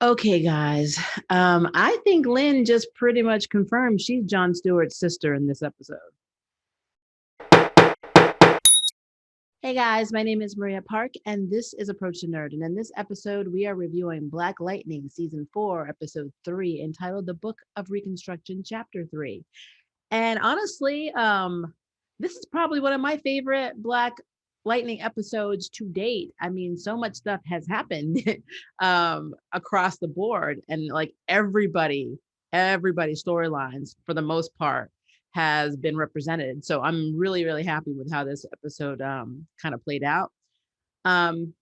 Okay, guys. I think Lynn just pretty much confirmed she's Jon Stewart's sister in this episode. Hey guys, my name is Maria Park, and this is Approach the Nerd. And in this episode, we are reviewing Black Lightning, Season 4, Episode 3, entitled The Book of Reconstruction, Chapter 3. And honestly, this is probably one of my favorite Black Lightning episodes to date. I mean, so much stuff has happened across the board, and like everybody's storylines for the most part has been represented. So I'm really, really happy with how this episode kind of played out. Um,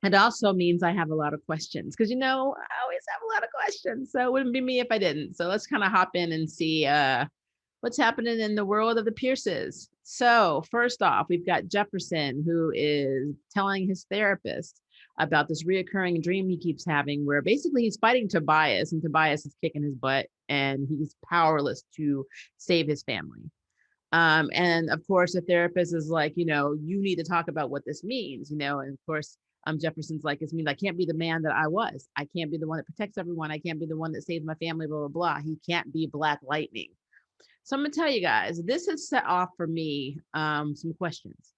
it also means I have a lot of questions because I always have a lot of questions. So it wouldn't be me if I didn't. So let's kind of hop in and see what's happening in the world of the Pierces. So, first off, we've got Jefferson, who is telling his therapist about this reoccurring dream he keeps having, where basically he's fighting Tobias, and Tobias is kicking his butt, and he's powerless to save his family. And of course, the therapist is like, you need to talk about what this means, and of course, Jefferson's like, it means I can't be the man that I was. I can't be the one that protects everyone. I can't be the one that saves my family, blah, blah, blah. He can't be Black Lightning. So I'm gonna tell you guys, this has set off for me some questions.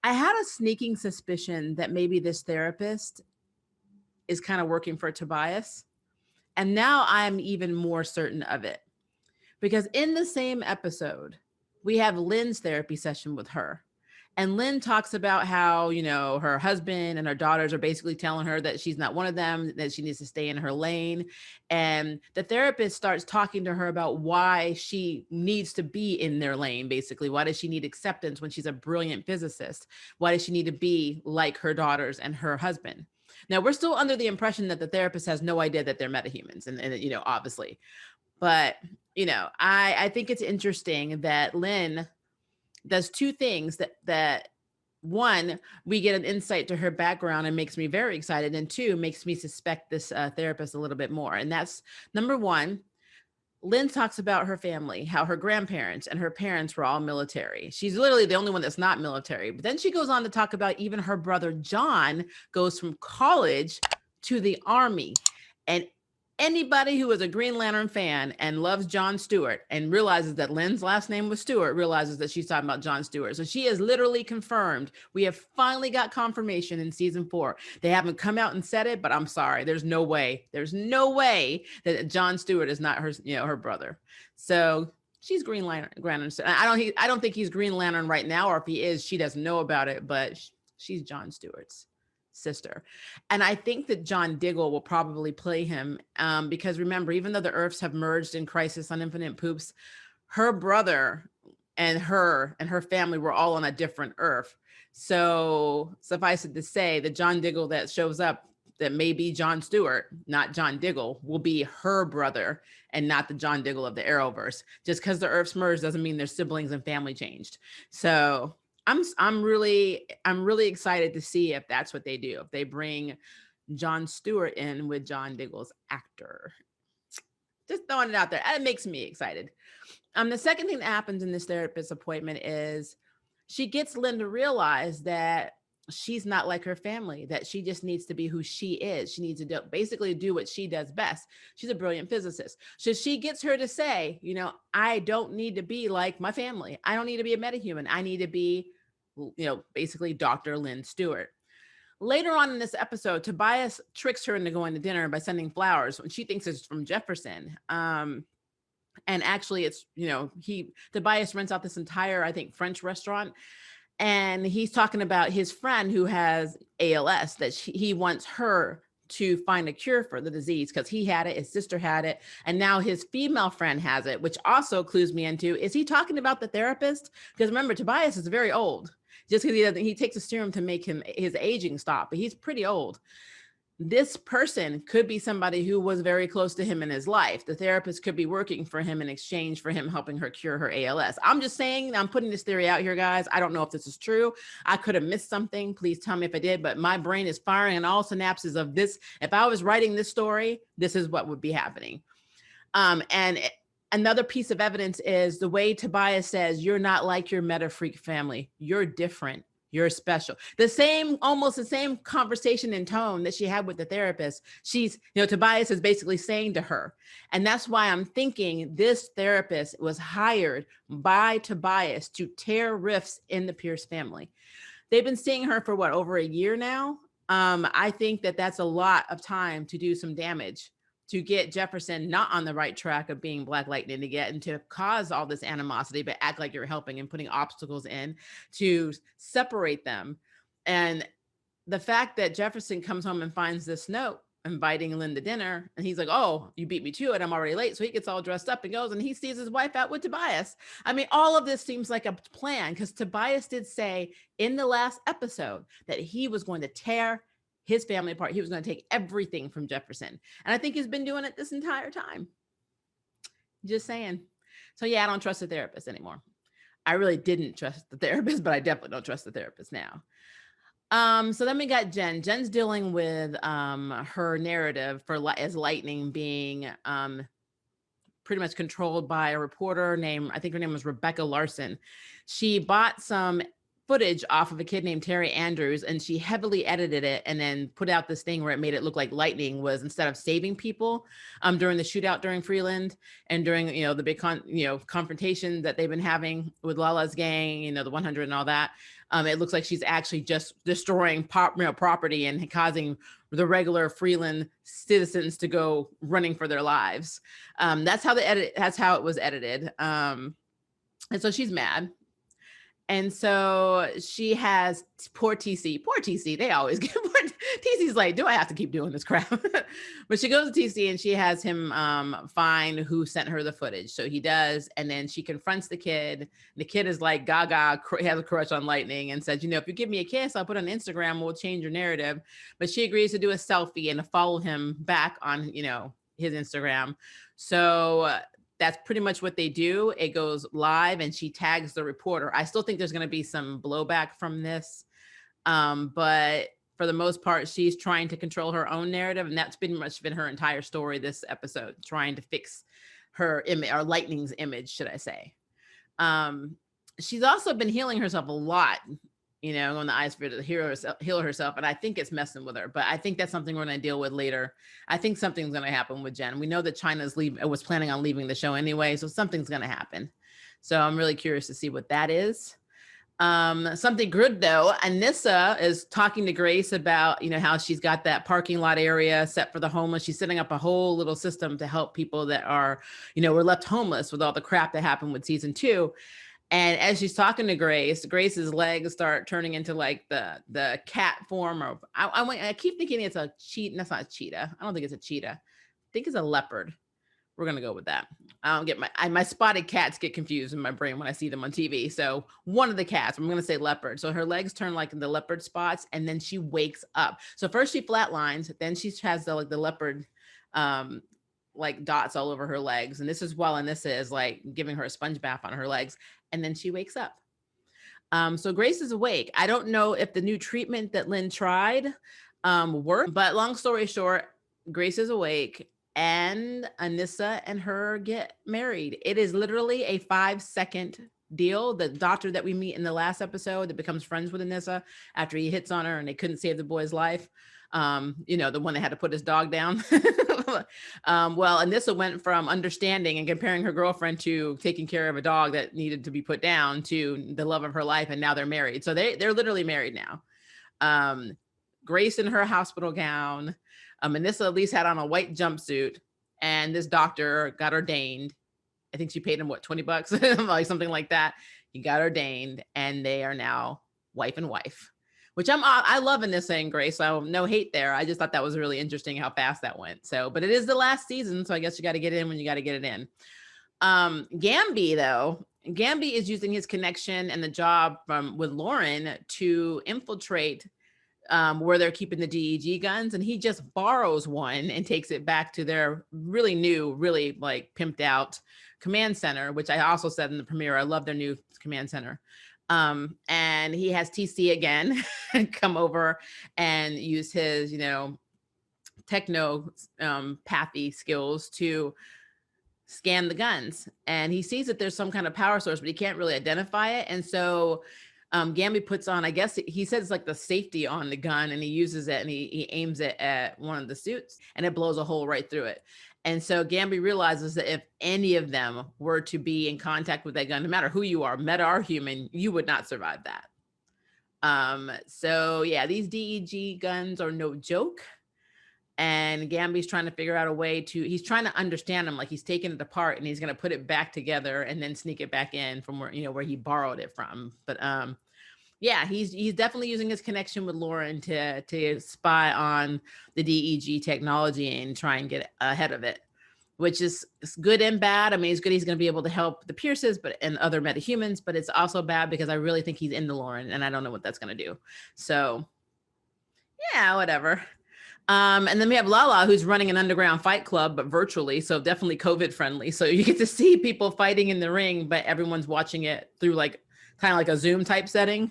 I had a sneaking suspicion that maybe this therapist is kind of working for Tobias. And now I'm even more certain of it. Because in the same episode, we have Lynn's therapy session with her. And Lynn talks about how, her husband and her daughters are basically telling her that she's not one of them, that she needs to stay in her lane. And the therapist starts talking to her about why she needs to be in their lane, basically. Why does she need acceptance when she's a brilliant physicist? Why does she need to be like her daughters and her husband? Now, we're still under the impression that the therapist has no idea that they're metahumans, and obviously. But, I think it's interesting that Lynn does two things that one, we get an insight to her background and makes me very excited, and two, makes me suspect this therapist a little bit more. And that's number one. Lynn talks about her family, how her grandparents and her parents were all military. She's literally the only one that's not military. But then she goes on to talk about even her brother John goes from college to the army. And anybody who is a Green Lantern fan and loves Jon Stewart and realizes that Lynn's last name was Stewart realizes that she's talking about Jon Stewart. So she is literally confirmed. We have finally got confirmation in season 4. They haven't come out and said it, but I'm sorry. There's no way that Jon Stewart is not her brother. So she's Green Lantern. I don't think he's Green Lantern right now, or if he is, she doesn't know about it, but she's Jon Stewart's sister. And I think that John Diggle will probably play him because remember, even though the Earths have merged in Crisis on Infinite Poops, her brother and her family were all on a different Earth. So suffice it to say, the John Diggle that shows up that may be Jon Stewart, not John Diggle, will be her brother and not the John Diggle of the Arrowverse. Just because the Earths merged doesn't mean their siblings and family changed. So I'm really excited to see if that's what they do. If they bring Jon Stewart in with John Diggle's actor. Just throwing it out there. It makes me excited. The second thing that happens in this therapist appointment is she gets Lynn to realize that she's not like her family, that she just needs to be who she is. She needs to basically do what she does best. She's a brilliant physicist. So she gets her to say, I don't need to be like my family. I don't need to be a metahuman. I need to be, basically Dr. Lynn Stewart. Later on in this episode, Tobias tricks her into going to dinner by sending flowers when she thinks it's from Jefferson. And actually it's, Tobias rents out this entire, I think, French restaurant. And he's talking about his friend who has ALS, that he wants her to find a cure for the disease because he had it, his sister had it, and now his female friend has it, which also clues me into, is he talking about the therapist? Because remember, Tobias is very old. Just because he takes a serum to make his aging stop, but he's pretty old. This person could be somebody who was very close to him in his life. The therapist could be working for him in exchange for him helping her cure her ALS. I'm just saying, I'm putting this theory out here, guys. I don't know if this is true. I could have missed something. Please tell me if I did, but my brain is firing on all synapses of this. If I was writing this story, this is what would be happening. And another piece of evidence is the way Tobias says, you're not like your meta freak family. You're different. You're special. The same, almost the same conversation and tone that she had with the therapist. She's, Tobias is basically saying to her. And that's why I'm thinking this therapist was hired by Tobias to tear rifts in the Pierce family. They've been seeing her for what, over a year now? I think that that's a lot of time to do some damage, to get Jefferson not on the right track of being Black Lightning to get and to cause all this animosity, but act like you're helping and putting obstacles in to separate them. And the fact that Jefferson comes home and finds this note inviting Lynn to dinner, and he's like, "Oh, you beat me to it. I'm already late." So he gets all dressed up and goes, and he sees his wife out with Tobias. I mean, all of this seems like a plan, because Tobias did say in the last episode that he was going to tear his family apart. He was going to take everything from Jefferson. And I think he's been doing it this entire time. Just saying. So yeah, I don't trust the therapist anymore. I really didn't trust the therapist, but I definitely don't trust the therapist now. So then we got Jen. Jen's dealing with her narrative for as Lightning being pretty much controlled by a reporter named, I think her name was Rebecca Larson. She bought some footage off of a kid named Terry Andrews, and she heavily edited it and then put out this thing where it made it look like Lightning was, instead of saving people during the shootout during Freeland and during the big confrontation that they've been having with Lala's gang, the 100 and all that. It looks like she's actually just destroying property and causing the regular Freeland citizens to go running for their lives. That's how it was edited. And so she's mad. And so she has poor TC, they always get poor. TC's like, do I have to keep doing this crap? But she goes to TC and she has him find who sent her the footage. So he does. And then she confronts the kid. The kid is like, gaga, has a crush on Lightning, and says, if you give me a kiss, I'll put it on Instagram, we'll change your narrative. But she agrees to do a selfie and to follow him back on, his Instagram. So that's pretty much what they do. It goes live and she tags the reporter. I still think there's going to be some blowback from this. But for the most part, she's trying to control her own narrative. And that's pretty much been her entire story this episode, trying to fix her image, or Lightning's image, should I say. She's also been healing herself a lot, on the ice to heal herself. And I think it's messing with her, but I think that's something we're going to deal with later. I think something's going to happen with Jen. We know that China's was planning on leaving the show anyway, so something's going to happen. So I'm really curious to see what that is. Something good though, Anissa is talking to Grace about, how she's got that parking lot area set for the homeless. She's setting up a whole little system to help people that are, were left homeless with all the crap that happened with season 2. And as she's talking to Grace's legs start turning into like the cat form. Or I keep thinking it's a cheetah. That's not a cheetah. I don't think it's a cheetah. I think it's a leopard. We're going to go with that. I don't get my spotted cats get confused in my brain when I see them on TV. So one of the cats, I'm going to say leopard. So her legs turn like the leopard spots, and then she wakes up. So first she flatlines, then she has the leopard like dots all over her legs. And this is while Anissa is like giving her a sponge bath on her legs. And then she wakes up. So Grace is awake. I don't know if the new treatment that Lynn tried worked, but long story short, Grace is awake and Anissa and her get married. It is literally a 5-second deal. The doctor that we meet in the last episode that becomes friends with Anissa after he hits on her and they couldn't save the boy's life. The one that had to put his dog down. Well, Anissa went from understanding and comparing her girlfriend to taking care of a dog that needed to be put down to the love of her life. And now they're married. So they're literally married now. Grace in her hospital gown. Anissa at least had on a white jumpsuit, and this doctor got ordained. I think she paid him $20, like something like that. He got ordained, and they are now wife and wife. Which I love Anissa and Grace, so no hate there. I just thought that was really interesting how fast that went. So, but it is the last season, so I guess you got to get it in when you got to get it in. Gamby though, Gamby is using his connection and the job with Lauren to infiltrate where they're keeping the DEG guns, and he just borrows one and takes it back to their really new, really like pimped out command center, which I also said in the premiere, I love their new command center. And he has TC again come over and use his, techno pathy skills to scan the guns. And he sees that there's some kind of power source, but he can't really identify it. And so Gambi puts on, I guess he says like the safety on the gun, and he uses it and he aims it at one of the suits and it blows a hole right through it. And so Gambi realizes that if any of them were to be in contact with that gun, no matter who you are, meta or human, you would not survive that. So yeah, these DEG guns are no joke. And Gambi's trying to figure out a way to, he's trying to understand them. Like he's taking it apart and he's going to put it back together and then sneak it back in from where, where he borrowed it from. But, yeah, he's definitely using his connection with Lauren to spy on the DEG technology and try and get ahead of it, which is good and bad. I mean, it's good he's going to be able to help the Pierces and other metahumans, but it's also bad because I really think he's into Lauren and I don't know what that's going to do. So yeah, whatever. And then we have Lala, who's running an underground fight club, but virtually. So definitely COVID friendly. So you get to see people fighting in the ring, but everyone's watching it through like kind of like a Zoom type setting.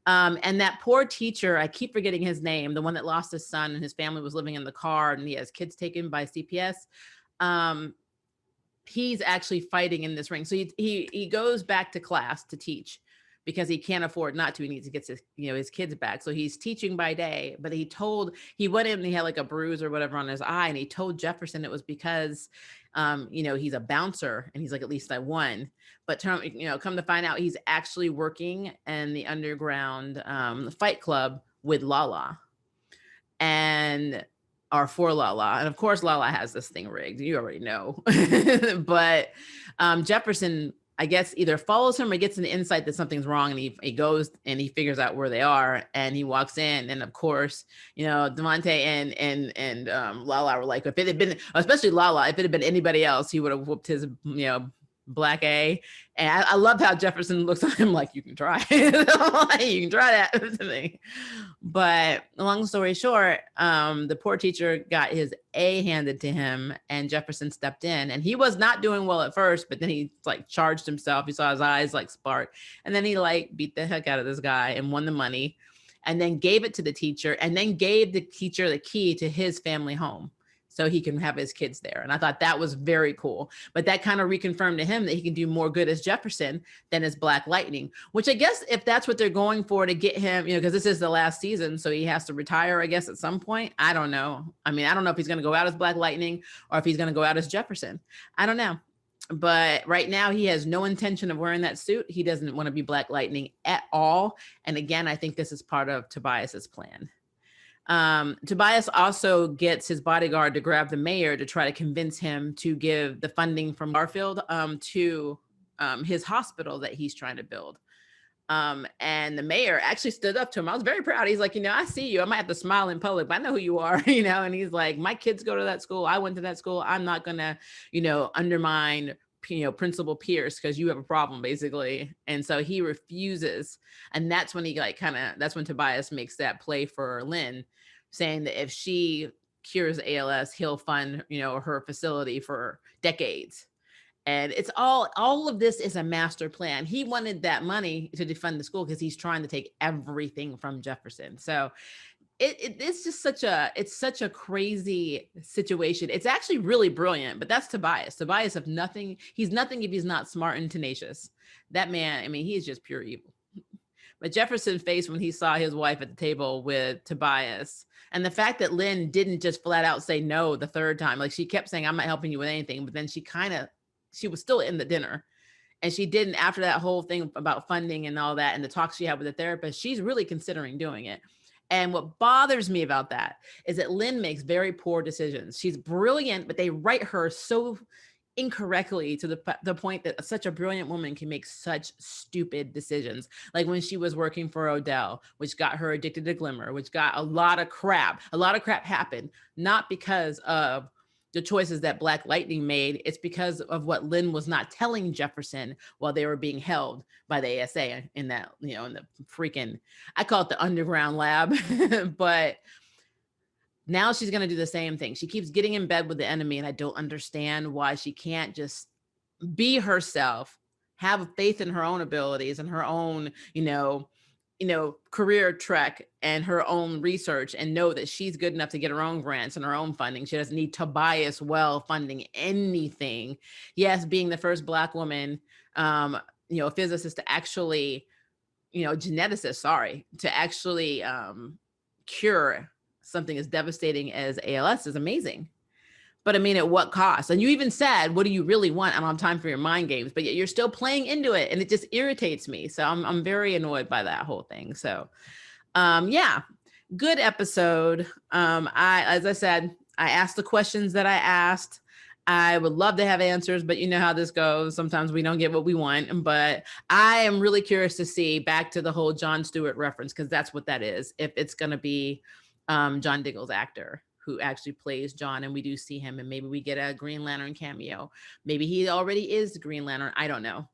And that poor teacher, I keep forgetting his name, the one that lost his son and his family was living in the car and he has kids taken by CPS. He's actually fighting in this ring. So he goes back to class to teach because he can't afford not to. He needs to get his kids back. So he's teaching by day, but he went in and he had like a bruise or whatever on his eye. And he told Jefferson it was because, he's a bouncer and he's like, at least I won. But, come to find out he's actually working in the underground fight club with Lala or for Lala. And of course, Lala has this thing rigged. You already know. But Jefferson, I guess, either follows him or gets an insight that something's wrong, and he goes and he figures out where they are, and he walks in, and of course, Devontae and Lala were like, if it had been, especially Lala, if it had been anybody else, he would have whooped his Black A. And I loved how Jefferson looks at him like, you can try. You can try that to me. But long story short, the poor teacher got his A handed to him and Jefferson stepped in, and he was not doing well at first, but then he like charged himself. You saw his eyes like spark, and then he like beat the heck out of this guy and won the money, and then gave it to the teacher, and then gave the teacher the key to his family home so he can have his kids there. And I thought that was very cool. But that kind of reconfirmed to him that he can do more good as Jefferson than as Black Lightning, which I guess if that's what they're going for to get him, because this is the last season, so he has to retire, I guess, at some point. I don't know. I mean, I don't know if he's going to go out as Black Lightning or if he's going to go out as Jefferson. I don't know. But right now he has no intention of wearing that suit. He doesn't want to be Black Lightning at all. And again, I think this is part of Tobias's plan. Tobias also gets his bodyguard to grab the mayor to try to convince him to give the funding from Garfield to his hospital that he's trying to build. And the mayor actually stood up to him. I was very proud. He's like, I see you. I might have to smile in public, but I know who you are, and he's like, my kids go to that school. I went to that school. I'm not going to, undermine Principal Pierce because you have a problem, basically. And so he refuses. And that's when that's when Tobias makes that play for Lynn, saying that if she cures ALS, he'll fund, her facility for decades. And it's all of this is a master plan. He wanted that money to defund the school because he's trying to take everything from Jefferson. So it's just such a crazy situation. It's actually really brilliant, but that's Tobias. Tobias of nothing. He's nothing if he's not smart and tenacious. That man, I mean, he is just pure evil. But Jefferson's face when he saw his wife at the table with Tobias, and the fact that Lynn didn't just flat out say no the third time, like she kept saying, I'm not helping you with anything. But then she was still in the dinner. And she didn't, after that whole thing about funding and all that, and the talks she had with the therapist, she's really considering doing it. And what bothers me about that is that Lynn makes very poor decisions. She's brilliant, but they write her so incorrectly to the point that such a brilliant woman can make such stupid decisions. Like when she was working for Odell, which got her addicted to Glimmer, which got a lot of crap happened, not because of the choices that Black Lightning made. It's because of what Lynn was not telling Jefferson while they were being held by the ASA in that, in the freaking, I call it the underground lab. But now she's going to do the same thing. She keeps getting in bed with the enemy, and I don't understand why she can't just be herself, have faith in her own abilities and her own, career trek and her own research, and know that she's good enough to get her own grants and her own funding. She doesn't need Tobias funding anything. Yes, being the first Black woman, physicist to actually, geneticist, sorry, to actually cure something as devastating as ALS is amazing. But I mean, at what cost? And you even said, what do you really want? I don't have time for your mind games, but yet you're still playing into it. And it just irritates me. So I'm very annoyed by that whole thing. So yeah, good episode. As I said, I asked the questions that I asked. I would love to have answers, but you know how this goes. Sometimes we don't get what we want. But I am really curious to see, back to the whole Jon Stewart reference, because that's what that is. If it's going to be John Diggle's actor who actually plays John, and we do see him, and maybe we get a Green Lantern cameo. Maybe he already is the Green Lantern. I don't know.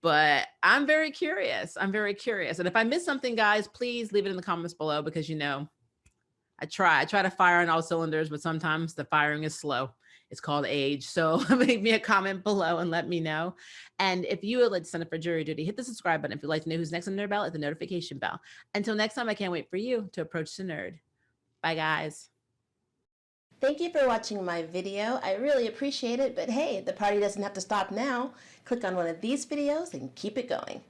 But I'm very curious. I'm very curious. And if I miss something, guys, please leave it in the comments below, because I try to fire on all cylinders, but sometimes the firing is slow. It's called age. So leave me a comment below and let me know. And if you would like to sign up for jury duty, hit the subscribe button. If you'd like to know who's next on Nerd Bell, hit the notification bell. Until next time, I can't wait for you to approach the nerd. Bye, guys. Thank you for watching my video. I really appreciate it, but hey, the party doesn't have to stop now. Click on one of these videos and keep it going.